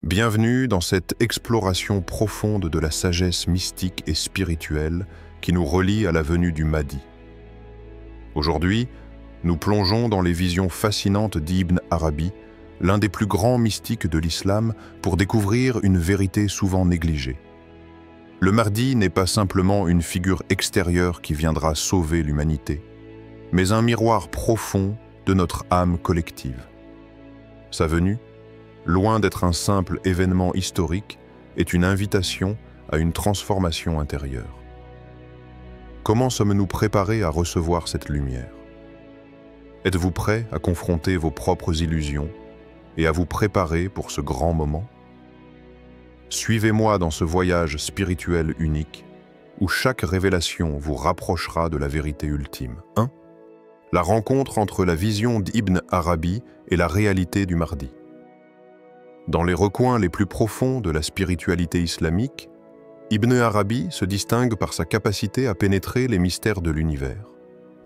Bienvenue dans cette exploration profonde de la sagesse mystique et spirituelle qui nous relie à la venue du Mahdi. Aujourd'hui, nous plongeons dans les visions fascinantes d'Ibn Arabi, l'un des plus grands mystiques de l'islam, pour découvrir une vérité souvent négligée. Le Mahdi n'est pas simplement une figure extérieure qui viendra sauver l'humanité, mais un miroir profond de notre âme collective. Sa venue, loin d'être un simple événement historique, est une invitation à une transformation intérieure. Comment sommes-nous préparés à recevoir cette lumière? Êtes-vous prêts à confronter vos propres illusions et à vous préparer pour ce grand moment? Suivez-moi dans ce voyage spirituel unique où chaque révélation vous rapprochera de la vérité ultime. 1. La rencontre entre la vision d'Ibn Arabi et la réalité du Mahdi. Dans les recoins les plus profonds de la spiritualité islamique, Ibn Arabi se distingue par sa capacité à pénétrer les mystères de l'univers,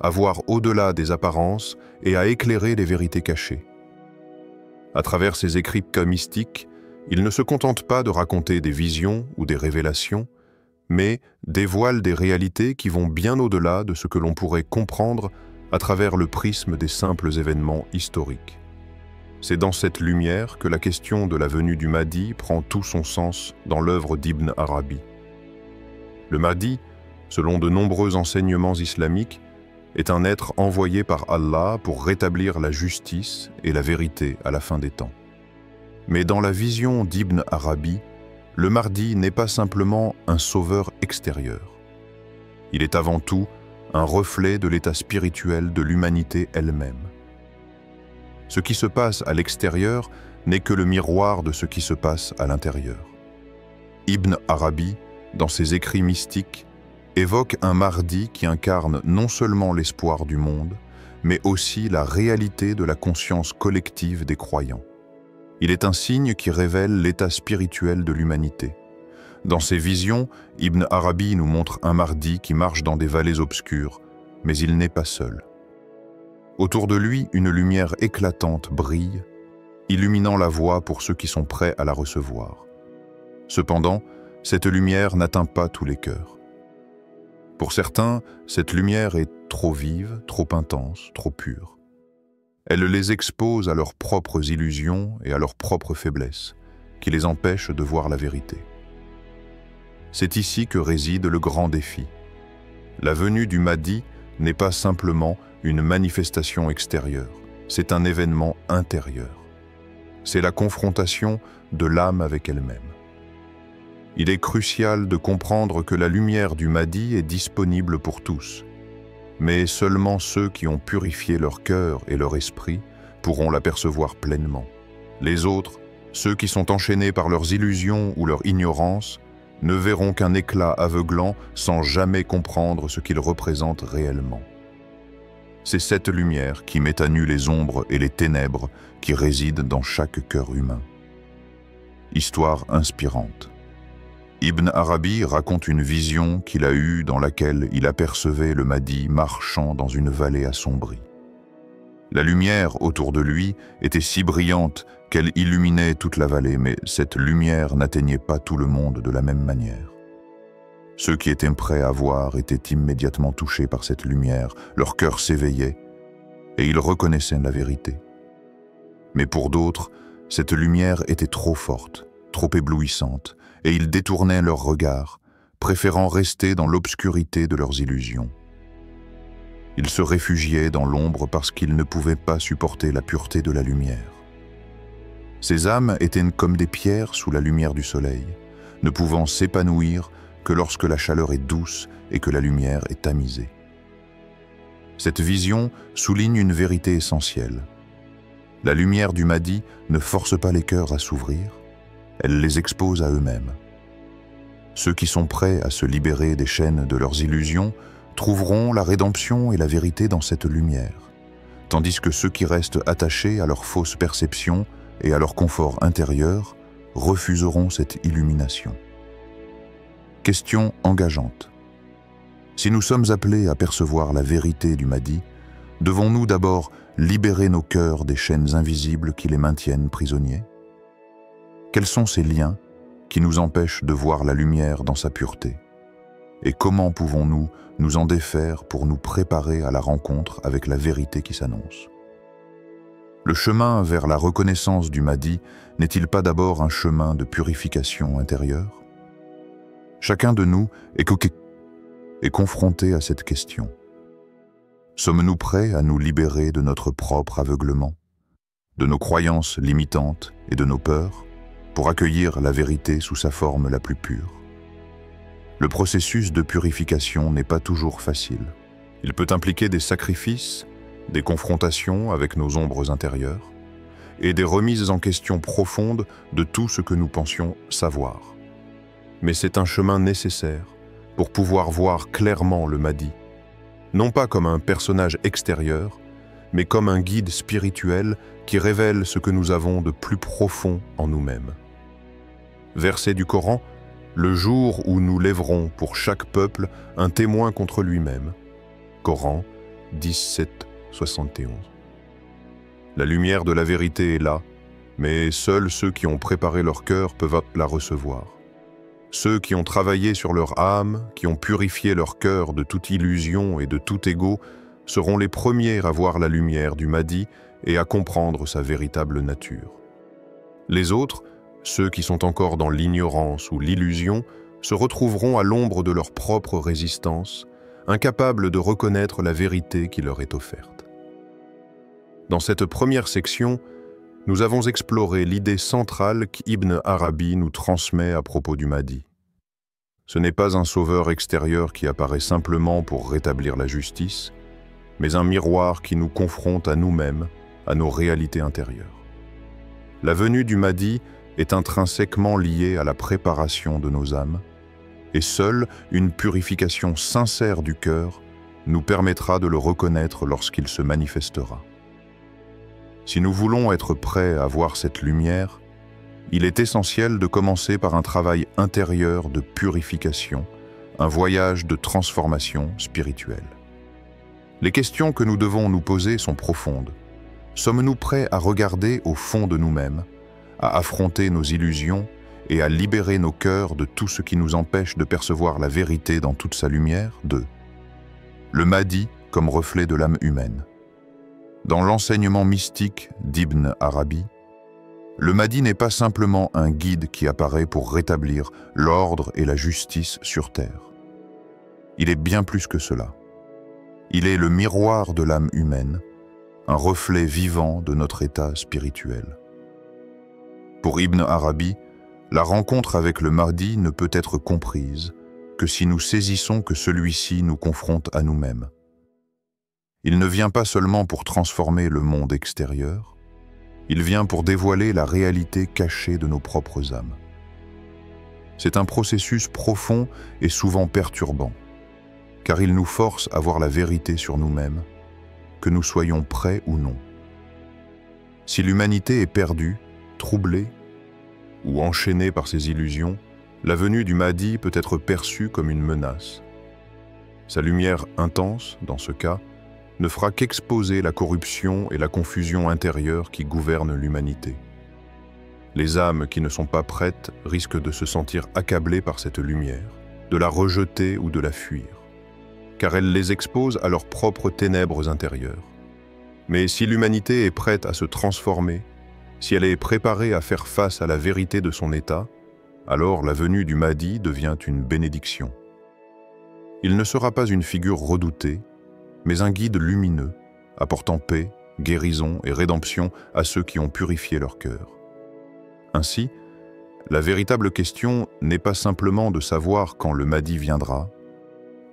à voir au-delà des apparences et à éclairer les vérités cachées. À travers ses écrits mystiques, il ne se contente pas de raconter des visions ou des révélations, mais dévoile des réalités qui vont bien au-delà de ce que l'on pourrait comprendre à travers le prisme des simples événements historiques. C'est dans cette lumière que la question de la venue du Mahdi prend tout son sens dans l'œuvre d'Ibn Arabi. Le Mahdi, selon de nombreux enseignements islamiques, est un être envoyé par Allah pour rétablir la justice et la vérité à la fin des temps. Mais dans la vision d'Ibn Arabi, le Mahdi n'est pas simplement un sauveur extérieur. Il est avant tout un reflet de l'état spirituel de l'humanité elle-même. Ce qui se passe à l'extérieur n'est que le miroir de ce qui se passe à l'intérieur. Ibn Arabi, dans ses écrits mystiques, évoque un Mahdi qui incarne non seulement l'espoir du monde, mais aussi la réalité de la conscience collective des croyants. Il est un signe qui révèle l'état spirituel de l'humanité. Dans ses visions, Ibn Arabi nous montre un Mahdi qui marche dans des vallées obscures, mais il n'est pas seul. Autour de lui, une lumière éclatante brille, illuminant la voie pour ceux qui sont prêts à la recevoir. Cependant, cette lumière n'atteint pas tous les cœurs. Pour certains, cette lumière est trop vive, trop intense, trop pure. Elle les expose à leurs propres illusions et à leurs propres faiblesses, qui les empêchent de voir la vérité. C'est ici que réside le grand défi. La venue du Mahdi n'est pas simplement une manifestation extérieure, c'est un événement intérieur. C'est la confrontation de l'âme avec elle-même. Il est crucial de comprendre que la lumière du Mahdi est disponible pour tous, mais seulement ceux qui ont purifié leur cœur et leur esprit pourront l'apercevoir pleinement. Les autres, ceux qui sont enchaînés par leurs illusions ou leur ignorance, ne verront qu'un éclat aveuglant sans jamais comprendre ce qu'il représente réellement. C'est cette lumière qui met à nu les ombres et les ténèbres qui résident dans chaque cœur humain. Histoire inspirante. Ibn Arabi raconte une vision qu'il a eue dans laquelle il apercevait le Mahdi marchant dans une vallée assombrie. La lumière autour de lui était si brillante qu'elle illuminait toute la vallée, mais cette lumière n'atteignait pas tout le monde de la même manière. Ceux qui étaient prêts à voir étaient immédiatement touchés par cette lumière, leur cœur s'éveillait et ils reconnaissaient la vérité. Mais pour d'autres, cette lumière était trop forte, trop éblouissante, et ils détournaient leur regard, préférant rester dans l'obscurité de leurs illusions. Ils se réfugiaient dans l'ombre parce qu'ils ne pouvaient pas supporter la pureté de la lumière. Ces âmes étaient comme des pierres sous la lumière du soleil, ne pouvant s'épanouir que lorsque la chaleur est douce et que la lumière est tamisée. Cette vision souligne une vérité essentielle. La lumière du Mahdi ne force pas les cœurs à s'ouvrir, elle les expose à eux-mêmes. Ceux qui sont prêts à se libérer des chaînes de leurs illusions trouveront la rédemption et la vérité dans cette lumière, tandis que ceux qui restent attachés à leurs fausses perceptions et à leur confort intérieur refuseront cette illumination. Question engageante. Si nous sommes appelés à percevoir la vérité du Mahdi, devons-nous d'abord libérer nos cœurs des chaînes invisibles qui les maintiennent prisonniers? Quels sont ces liens qui nous empêchent de voir la lumière dans sa pureté? Et comment pouvons-nous nous en défaire pour nous préparer à la rencontre avec la vérité qui s'annonce? Le chemin vers la reconnaissance du Mahdi n'est-il pas d'abord un chemin de purification intérieure? Chacun de nous est confronté à cette question. Sommes-nous prêts à nous libérer de notre propre aveuglement, de nos croyances limitantes et de nos peurs, pour accueillir la vérité sous sa forme la plus pure? Le processus de purification n'est pas toujours facile. Il peut impliquer des sacrifices, des confrontations avec nos ombres intérieures et des remises en question profondes de tout ce que nous pensions savoir. Mais c'est un chemin nécessaire pour pouvoir voir clairement le Mahdi, non pas comme un personnage extérieur, mais comme un guide spirituel qui révèle ce que nous avons de plus profond en nous-mêmes. Verset du Coran: le jour où nous lèverons pour chaque peuple un témoin contre lui-même. Coran 17:71. La lumière de la vérité est là, mais seuls ceux qui ont préparé leur cœur peuvent la recevoir. Ceux qui ont travaillé sur leur âme, qui ont purifié leur cœur de toute illusion et de tout ego, seront les premiers à voir la lumière du Mahdi et à comprendre sa véritable nature. Les autres, ceux qui sont encore dans l'ignorance ou l'illusion, se retrouveront à l'ombre de leur propre résistance, incapables de reconnaître la vérité qui leur est offerte. Dans cette première section, nous avons exploré l'idée centrale qu'Ibn Arabi nous transmet à propos du Mahdi. Ce n'est pas un sauveur extérieur qui apparaît simplement pour rétablir la justice, mais un miroir qui nous confronte à nous-mêmes, à nos réalités intérieures. La venue du Mahdi est intrinsèquement liée à la préparation de nos âmes, et seule une purification sincère du cœur nous permettra de le reconnaître lorsqu'il se manifestera. Si nous voulons être prêts à voir cette lumière, il est essentiel de commencer par un travail intérieur de purification, un voyage de transformation spirituelle. Les questions que nous devons nous poser sont profondes. Sommes-nous prêts à regarder au fond de nous-mêmes, à affronter nos illusions et à libérer nos cœurs de tout ce qui nous empêche de percevoir la vérité dans toute sa lumière? 2. Le Mahdi comme reflet de l'âme humaine. Dans l'enseignement mystique d'Ibn Arabi, le Mahdi n'est pas simplement un guide qui apparaît pour rétablir l'ordre et la justice sur terre. Il est bien plus que cela. Il est le miroir de l'âme humaine, un reflet vivant de notre état spirituel. Pour Ibn Arabi, la rencontre avec le Mahdi ne peut être comprise que si nous saisissons que celui-ci nous confronte à nous-mêmes. Il ne vient pas seulement pour transformer le monde extérieur, il vient pour dévoiler la réalité cachée de nos propres âmes. C'est un processus profond et souvent perturbant, car il nous force à voir la vérité sur nous-mêmes, que nous soyons prêts ou non. Si l'humanité est perdue, troublée ou enchaînée par ses illusions, la venue du Mahdi peut être perçue comme une menace. Sa lumière intense, dans ce cas, ne fera qu'exposer la corruption et la confusion intérieure qui gouvernent l'humanité. Les âmes qui ne sont pas prêtes risquent de se sentir accablées par cette lumière, de la rejeter ou de la fuir, car elle les expose à leurs propres ténèbres intérieures. Mais si l'humanité est prête à se transformer, si elle est préparée à faire face à la vérité de son état, alors la venue du Mahdi devient une bénédiction. Il ne sera pas une figure redoutée, mais un guide lumineux, apportant paix, guérison et rédemption à ceux qui ont purifié leur cœur. Ainsi, la véritable question n'est pas simplement de savoir quand le Mahdi viendra,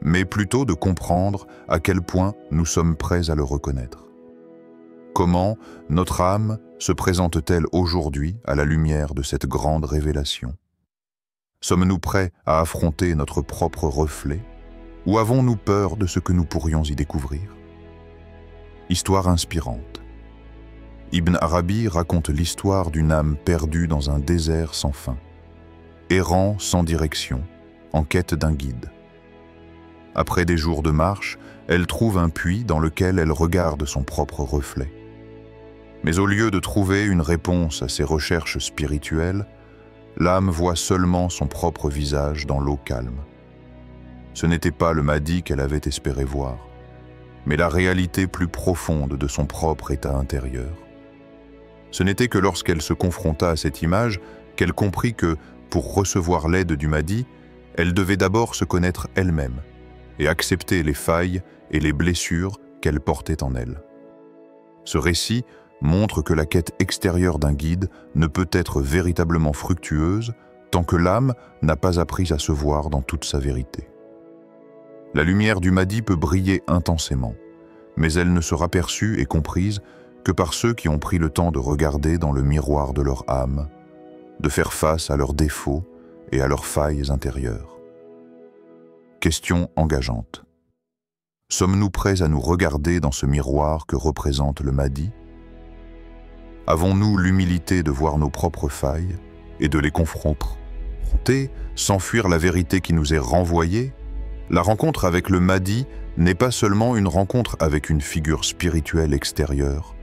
mais plutôt de comprendre à quel point nous sommes prêts à le reconnaître. Comment notre âme se présente-t-elle aujourd'hui à la lumière de cette grande révélation? Sommes-nous prêts à affronter notre propre reflet? Ou avons-nous peur de ce que nous pourrions y découvrir? Histoire inspirante. Ibn Arabi raconte l'histoire d'une âme perdue dans un désert sans fin, errant sans direction, en quête d'un guide. Après des jours de marche, elle trouve un puits dans lequel elle regarde son propre reflet. Mais au lieu de trouver une réponse à ses recherches spirituelles, l'âme voit seulement son propre visage dans l'eau calme. Ce n'était pas le Mahdi qu'elle avait espéré voir, mais la réalité plus profonde de son propre état intérieur. Ce n'était que lorsqu'elle se confronta à cette image qu'elle comprit que, pour recevoir l'aide du Mahdi, elle devait d'abord se connaître elle-même et accepter les failles et les blessures qu'elle portait en elle. Ce récit montre que la quête extérieure d'un guide ne peut être véritablement fructueuse tant que l'âme n'a pas appris à se voir dans toute sa vérité. La lumière du Mahdi peut briller intensément, mais elle ne sera perçue et comprise que par ceux qui ont pris le temps de regarder dans le miroir de leur âme, de faire face à leurs défauts et à leurs failles intérieures. Question engageante. Sommes-nous prêts à nous regarder dans ce miroir que représente le Mahdi? Avons-nous l'humilité de voir nos propres failles et de les confronter sans fuir la vérité qui nous est renvoyée? La rencontre avec le Mahdi n'est pas seulement une rencontre avec une figure spirituelle extérieure,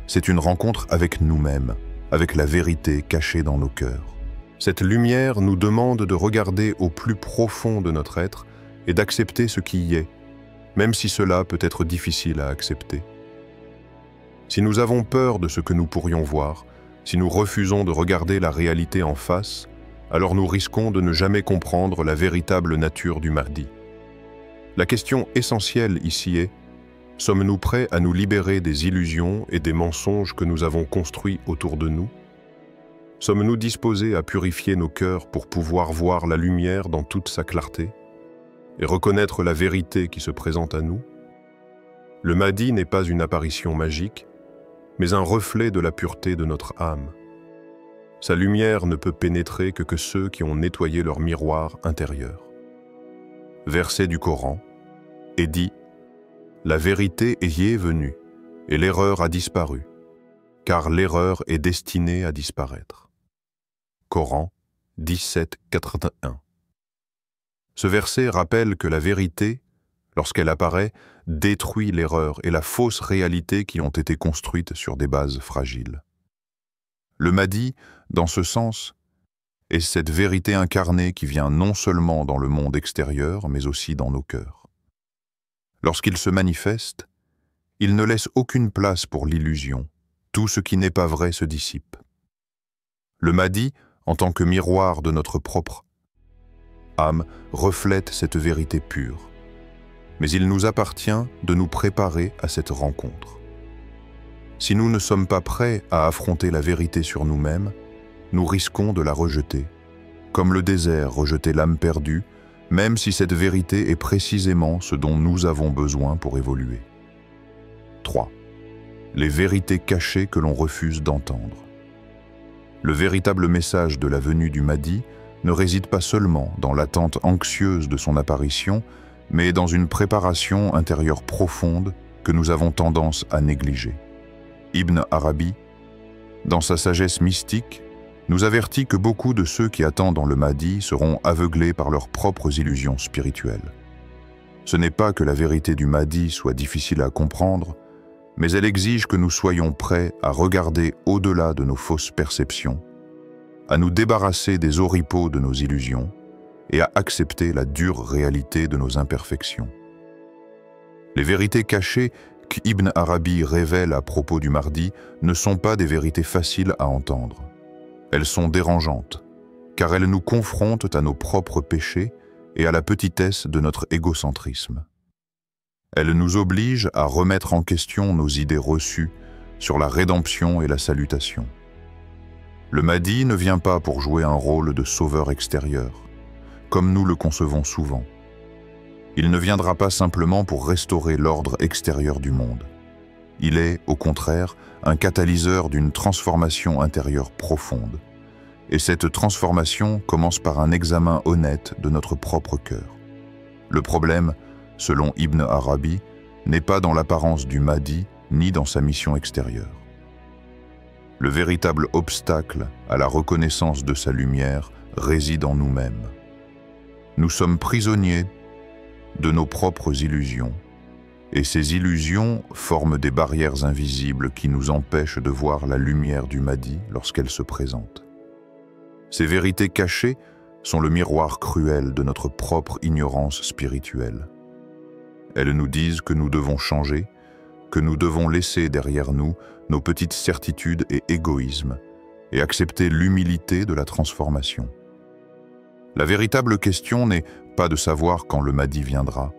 c'est une rencontre avec nous-mêmes, avec la vérité cachée dans nos cœurs. Cette lumière nous demande de regarder au plus profond de notre être et d'accepter ce qui y est, même si cela peut être difficile à accepter. Si nous avons peur de ce que nous pourrions voir, si nous refusons de regarder la réalité en face, alors nous risquons de ne jamais comprendre la véritable nature du Mahdi. La question essentielle ici est: sommes-nous prêts à nous libérer des illusions et des mensonges que nous avons construits autour de nous? Sommes-nous disposés à purifier nos cœurs pour pouvoir voir la lumière dans toute sa clarté et reconnaître la vérité qui se présente à nous? Le Mahdi n'est pas une apparition magique, mais un reflet de la pureté de notre âme. Sa lumière ne peut pénétrer que ceux qui ont nettoyé leur miroir intérieur. Verset du Coran, et dit: la vérité y est venue, et l'erreur a disparu, car l'erreur est destinée à disparaître. Coran 17:81. Ce verset rappelle que la vérité, lorsqu'elle apparaît, détruit l'erreur et la fausse réalité qui ont été construites sur des bases fragiles. Le Mahdi, dans ce sens, est cette vérité incarnée qui vient non seulement dans le monde extérieur, mais aussi dans nos cœurs. Lorsqu'il se manifeste, il ne laisse aucune place pour l'illusion. Tout ce qui n'est pas vrai se dissipe. Le Mahdi, en tant que miroir de notre propre âme, reflète cette vérité pure. Mais il nous appartient de nous préparer à cette rencontre. Si nous ne sommes pas prêts à affronter la vérité sur nous-mêmes, nous risquons de la rejeter, comme le désert rejetait l'âme perdue, même si cette vérité est précisément ce dont nous avons besoin pour évoluer. 3. Les vérités cachées que l'on refuse d'entendre. Le véritable message de la venue du Mahdi ne réside pas seulement dans l'attente anxieuse de son apparition, mais dans une préparation intérieure profonde que nous avons tendance à négliger. Ibn Arabi, dans sa sagesse mystique, nous avertit que beaucoup de ceux qui attendent le Mahdi seront aveuglés par leurs propres illusions spirituelles. Ce n'est pas que la vérité du Mahdi soit difficile à comprendre, mais elle exige que nous soyons prêts à regarder au-delà de nos fausses perceptions, à nous débarrasser des oripeaux de nos illusions et à accepter la dure réalité de nos imperfections. Les vérités cachées qu'Ibn Arabi révèle à propos du Mahdi ne sont pas des vérités faciles à entendre. Elles sont dérangeantes, car elles nous confrontent à nos propres péchés et à la petitesse de notre égocentrisme. Elles nous obligent à remettre en question nos idées reçues sur la rédemption et la salutation. Le Mahdi ne vient pas pour jouer un rôle de sauveur extérieur, comme nous le concevons souvent. Il ne viendra pas simplement pour restaurer l'ordre extérieur du monde. Il est, au contraire, un catalyseur d'une transformation intérieure profonde. Et cette transformation commence par un examen honnête de notre propre cœur. Le problème, selon Ibn Arabi, n'est pas dans l'apparence du Mahdi ni dans sa mission extérieure. Le véritable obstacle à la reconnaissance de sa lumière réside en nous-mêmes. Nous sommes prisonniers de nos propres illusions, et ces illusions forment des barrières invisibles qui nous empêchent de voir la lumière du Mahdi lorsqu'elle se présente. Ces vérités cachées sont le miroir cruel de notre propre ignorance spirituelle. Elles nous disent que nous devons changer, que nous devons laisser derrière nous nos petites certitudes et égoïsmes et accepter l'humilité de la transformation. La véritable question n'est pas de savoir quand le Mahdi viendra,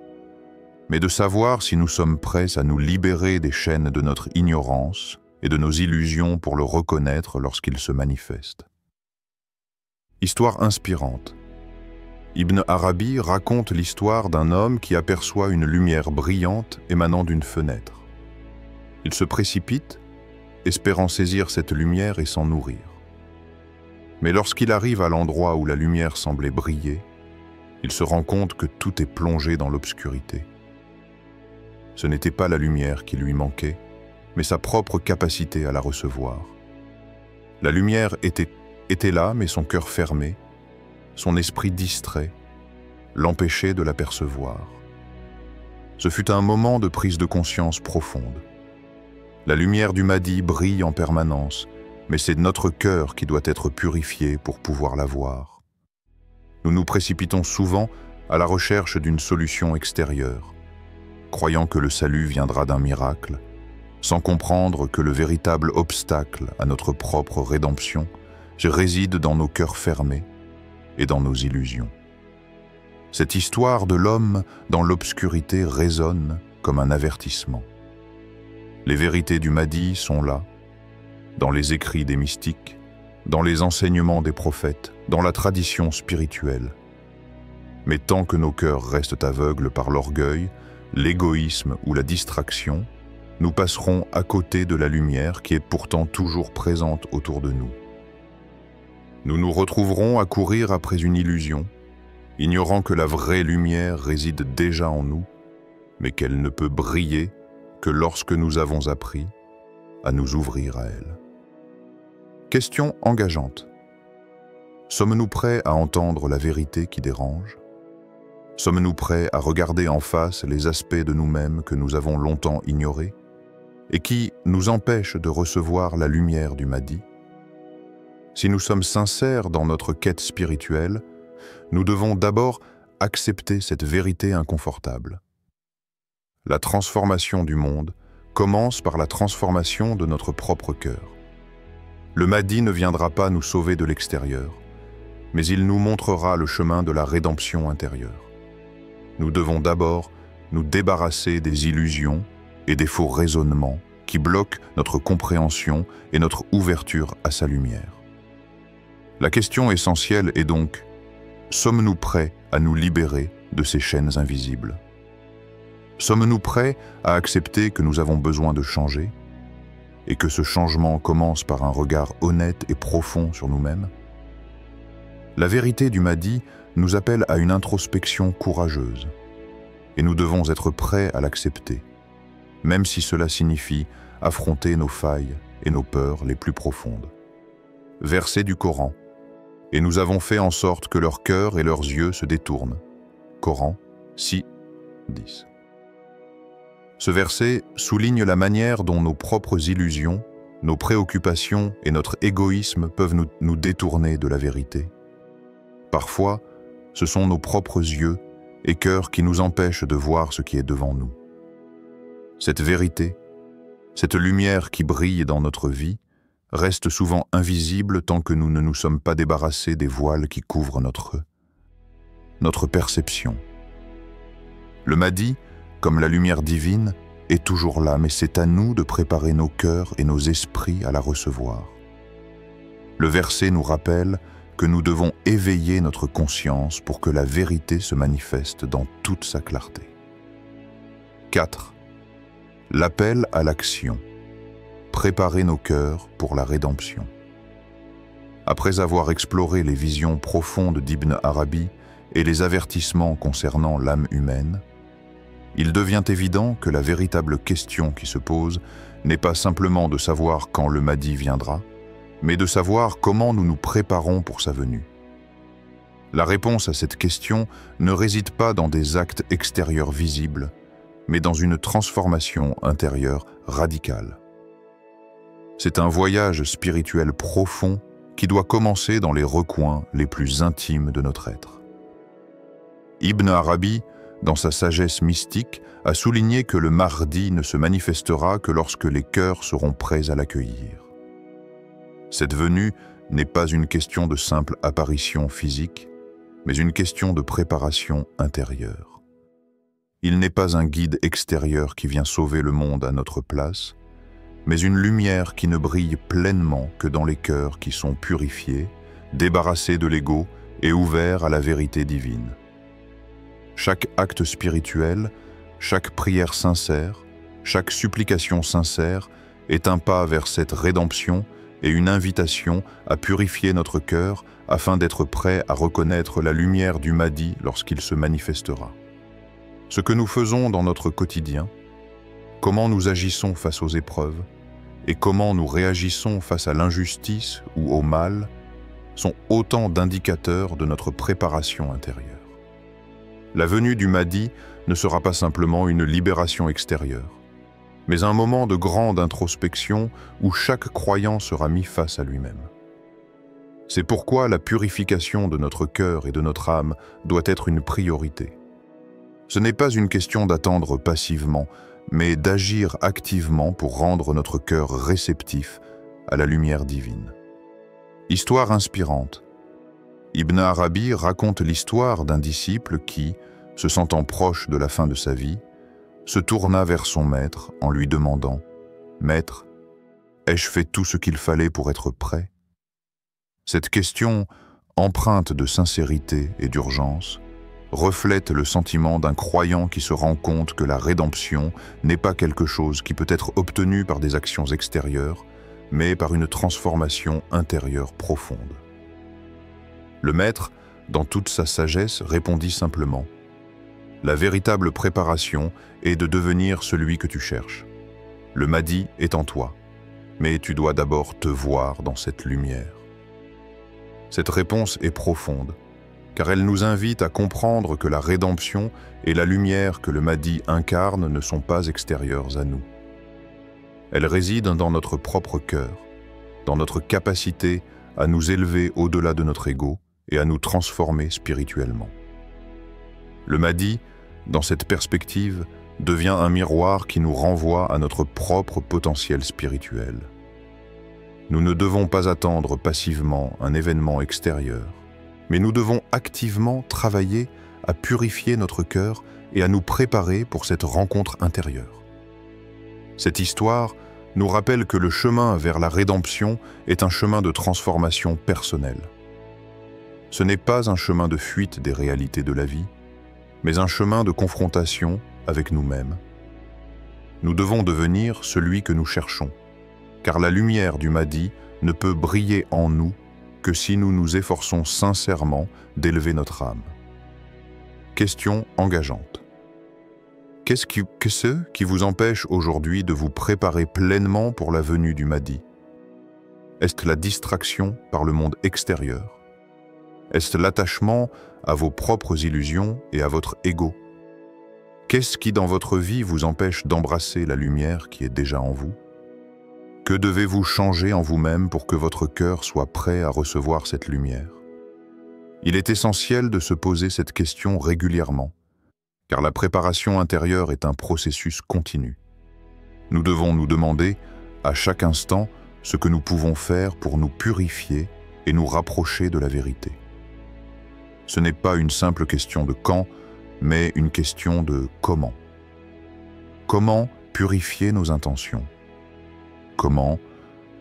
mais de savoir si nous sommes prêts à nous libérer des chaînes de notre ignorance et de nos illusions pour le reconnaître lorsqu'il se manifeste. Histoire inspirante. Ibn Arabi raconte l'histoire d'un homme qui aperçoit une lumière brillante émanant d'une fenêtre. Il se précipite, espérant saisir cette lumière et s'en nourrir. Mais lorsqu'il arrive à l'endroit où la lumière semblait briller, il se rend compte que tout est plongé dans l'obscurité. Ce n'était pas la lumière qui lui manquait, mais sa propre capacité à la recevoir. La lumière était là, mais son cœur fermé, son esprit distrait, l'empêchait de l'apercevoir. Ce fut un moment de prise de conscience profonde. La lumière du Mahdi brille en permanence, mais c'est notre cœur qui doit être purifié pour pouvoir la voir. Nous nous précipitons souvent à la recherche d'une solution extérieure, croyant que le salut viendra d'un miracle, sans comprendre que le véritable obstacle à notre propre rédemption réside dans nos cœurs fermés et dans nos illusions. Cette histoire de l'homme dans l'obscurité résonne comme un avertissement. Les vérités du Mahdi sont là, dans les écrits des mystiques, dans les enseignements des prophètes, dans la tradition spirituelle. Mais tant que nos cœurs restent aveugles par l'orgueil, l'égoïsme ou la distraction, nous passerons à côté de la lumière qui est pourtant toujours présente autour de nous. Nous nous retrouverons à courir après une illusion, ignorant que la vraie lumière réside déjà en nous, mais qu'elle ne peut briller que lorsque nous avons appris à nous ouvrir à elle. Question engageante. Sommes-nous prêts à entendre la vérité qui dérange? Sommes-nous prêts à regarder en face les aspects de nous-mêmes que nous avons longtemps ignorés et qui nous empêchent de recevoir la lumière du Mahdi? Si nous sommes sincères dans notre quête spirituelle, nous devons d'abord accepter cette vérité inconfortable. La transformation du monde commence par la transformation de notre propre cœur. Le Mahdi ne viendra pas nous sauver de l'extérieur, mais il nous montrera le chemin de la rédemption intérieure. Nous devons d'abord nous débarrasser des illusions et des faux raisonnements qui bloquent notre compréhension et notre ouverture à sa lumière. La question essentielle est donc, sommes-nous prêts à nous libérer de ces chaînes invisibles? Sommes-nous prêts à accepter que nous avons besoin de changer et que ce changement commence par un regard honnête et profond sur nous-mêmes? La vérité du Mahdi nous appelle à une introspection courageuse et nous devons être prêts à l'accepter, même si cela signifie affronter nos failles et nos peurs les plus profondes. Verset du Coran. Et nous avons fait en sorte que leurs cœurs et leurs yeux se détournent. Coran 6, 10. Ce verset souligne la manière dont nos propres illusions, nos préoccupations et notre égoïsme peuvent nous détourner de la vérité. Parfois, ce sont nos propres yeux et cœurs qui nous empêchent de voir ce qui est devant nous. Cette vérité, cette lumière qui brille dans notre vie, reste souvent invisible tant que nous ne nous sommes pas débarrassés des voiles qui couvrent notre perception. Le Mahdi, comme la lumière divine, est toujours là, mais c'est à nous de préparer nos cœurs et nos esprits à la recevoir. Le verset nous rappelle que nous devons éveiller notre conscience pour que la vérité se manifeste dans toute sa clarté. 4. L'appel à l'action. Préparer nos cœurs pour la rédemption. Après avoir exploré les visions profondes d'Ibn Arabi et les avertissements concernant l'âme humaine, il devient évident que la véritable question qui se pose n'est pas simplement de savoir quand le Mahdi viendra, mais de savoir comment nous nous préparons pour sa venue. La réponse à cette question ne réside pas dans des actes extérieurs visibles, mais dans une transformation intérieure radicale. C'est un voyage spirituel profond qui doit commencer dans les recoins les plus intimes de notre être. Ibn Arabi, dans sa sagesse mystique, a souligné que le Mahdi ne se manifestera que lorsque les cœurs seront prêts à l'accueillir. Cette venue n'est pas une question de simple apparition physique, mais une question de préparation intérieure. Il n'est pas un guide extérieur qui vient sauver le monde à notre place, mais une lumière qui ne brille pleinement que dans les cœurs qui sont purifiés, débarrassés de l'ego et ouverts à la vérité divine. Chaque acte spirituel, chaque prière sincère, chaque supplication sincère est un pas vers cette rédemption et une invitation à purifier notre cœur afin d'être prêt à reconnaître la lumière du Mahdi lorsqu'il se manifestera. Ce que nous faisons dans notre quotidien, comment nous agissons face aux épreuves et comment nous réagissons face à l'injustice ou au mal sont autant d'indicateurs de notre préparation intérieure. La venue du Mahdi ne sera pas simplement une libération extérieure, mais un moment de grande introspection où chaque croyant sera mis face à lui-même. C'est pourquoi la purification de notre cœur et de notre âme doit être une priorité. Ce n'est pas une question d'attendre passivement, mais d'agir activement pour rendre notre cœur réceptif à la lumière divine. Histoire inspirante. Ibn Arabi raconte l'histoire d'un disciple qui, se sentant proche de la fin de sa vie, se tourna vers son maître en lui demandant « Maître, ai-je fait tout ce qu'il fallait pour être prêt ?» Cette question, empreinte de sincérité et d'urgence, reflète le sentiment d'un croyant qui se rend compte que la rédemption n'est pas quelque chose qui peut être obtenu par des actions extérieures, mais par une transformation intérieure profonde. Le maître, dans toute sa sagesse, répondit simplement « La véritable préparation est de devenir celui que tu cherches. Le Mahdi est en toi, mais tu dois d'abord te voir dans cette lumière. » Cette réponse est profonde, car elle nous invite à comprendre que la rédemption et la lumière que le Mahdi incarne ne sont pas extérieures à nous. Elles résident dans notre propre cœur, dans notre capacité à nous élever au-delà de notre ego et à nous transformer spirituellement. Le Mahdi, dans cette perspective, devient un miroir qui nous renvoie à notre propre potentiel spirituel. Nous ne devons pas attendre passivement un événement extérieur, mais nous devons activement travailler à purifier notre cœur et à nous préparer pour cette rencontre intérieure. Cette histoire nous rappelle que le chemin vers la rédemption est un chemin de transformation personnelle. Ce n'est pas un chemin de fuite des réalités de la vie, mais un chemin de confrontation avec nous-mêmes. Nous devons devenir celui que nous cherchons, car la lumière du Mahdi ne peut briller en nous que si nous nous efforçons sincèrement d'élever notre âme. Question engageante. Qu'est-ce qui vous empêche aujourd'hui de vous préparer pleinement pour la venue du Mahdi? Est-ce la distraction par le monde extérieur? Est-ce l'attachement à vos propres illusions et à votre ego? Qu'est-ce qui dans votre vie vous empêche d'embrasser la lumière qui est déjà en vous? Que devez-vous changer en vous-même pour que votre cœur soit prêt à recevoir cette lumière? Il est essentiel de se poser cette question régulièrement, car la préparation intérieure est un processus continu. Nous devons nous demander, à chaque instant, ce que nous pouvons faire pour nous purifier et nous rapprocher de la vérité. Ce n'est pas une simple question de quand, mais une question de comment. Comment purifier nos intentions? Comment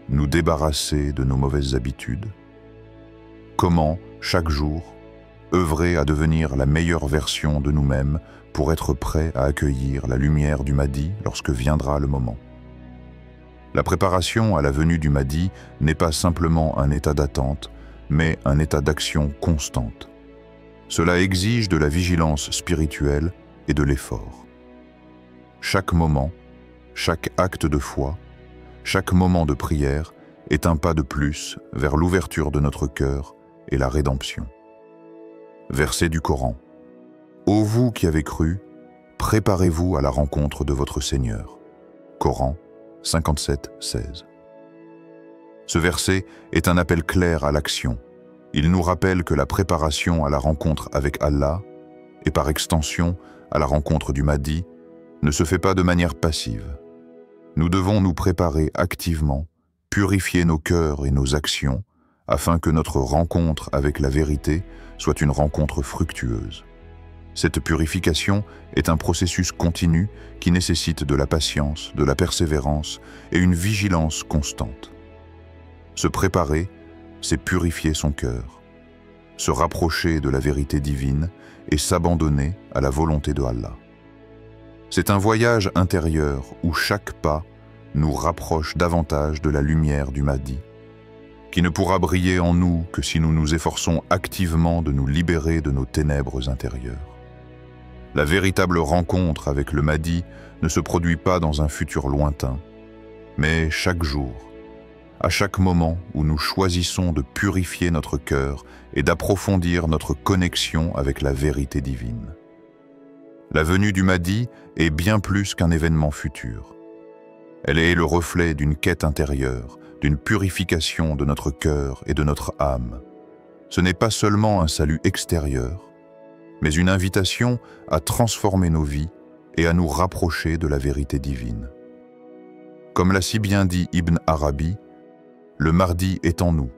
nous débarrasser de nos mauvaises habitudes? Comment, chaque jour, œuvrer à devenir la meilleure version de nous-mêmes pour être prêts à accueillir la lumière du Mahdi lorsque viendra le moment? La préparation à la venue du Mahdi n'est pas simplement un état d'attente, mais un état d'action constante. Cela exige de la vigilance spirituelle et de l'effort. Chaque moment, chaque acte de foi, chaque moment de prière est un pas de plus vers l'ouverture de notre cœur et la rédemption. Verset du Coran. Ô vous qui avez cru, préparez-vous à la rencontre de votre Seigneur. Coran 57, 16. Ce verset est un appel clair à l'action. Il nous rappelle que la préparation à la rencontre avec Allah, et par extension à la rencontre du Mahdi, ne se fait pas de manière passive. Nous devons nous préparer activement, purifier nos cœurs et nos actions, afin que notre rencontre avec la vérité soit une rencontre fructueuse. Cette purification est un processus continu qui nécessite de la patience, de la persévérance et une vigilance constante. Se préparer, c'est purifier son cœur, se rapprocher de la vérité divine et s'abandonner à la volonté de Allah. C'est un voyage intérieur où chaque pas nous rapproche davantage de la lumière du Mahdi, qui ne pourra briller en nous que si nous nous efforçons activement de nous libérer de nos ténèbres intérieures. La véritable rencontre avec le Mahdi ne se produit pas dans un futur lointain, mais chaque jour, à chaque moment où nous choisissons de purifier notre cœur et d'approfondir notre connexion avec la vérité divine. La venue du Mahdi est bien plus qu'un événement futur. Elle est le reflet d'une quête intérieure, d'une purification de notre cœur et de notre âme. Ce n'est pas seulement un salut extérieur, mais une invitation à transformer nos vies et à nous rapprocher de la vérité divine. Comme l'a si bien dit Ibn Arabi, le Mahdi est en nous,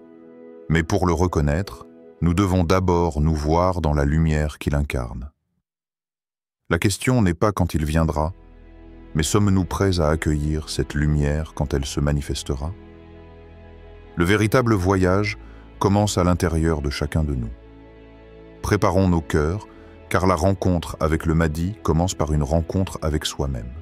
mais pour le reconnaître, nous devons d'abord nous voir dans la lumière qu'il incarne. La question n'est pas quand il viendra, mais sommes-nous prêts à accueillir cette lumière quand elle se manifestera? Le véritable voyage commence à l'intérieur de chacun de nous. Préparons nos cœurs, car la rencontre avec le Mahdi commence par une rencontre avec soi-même.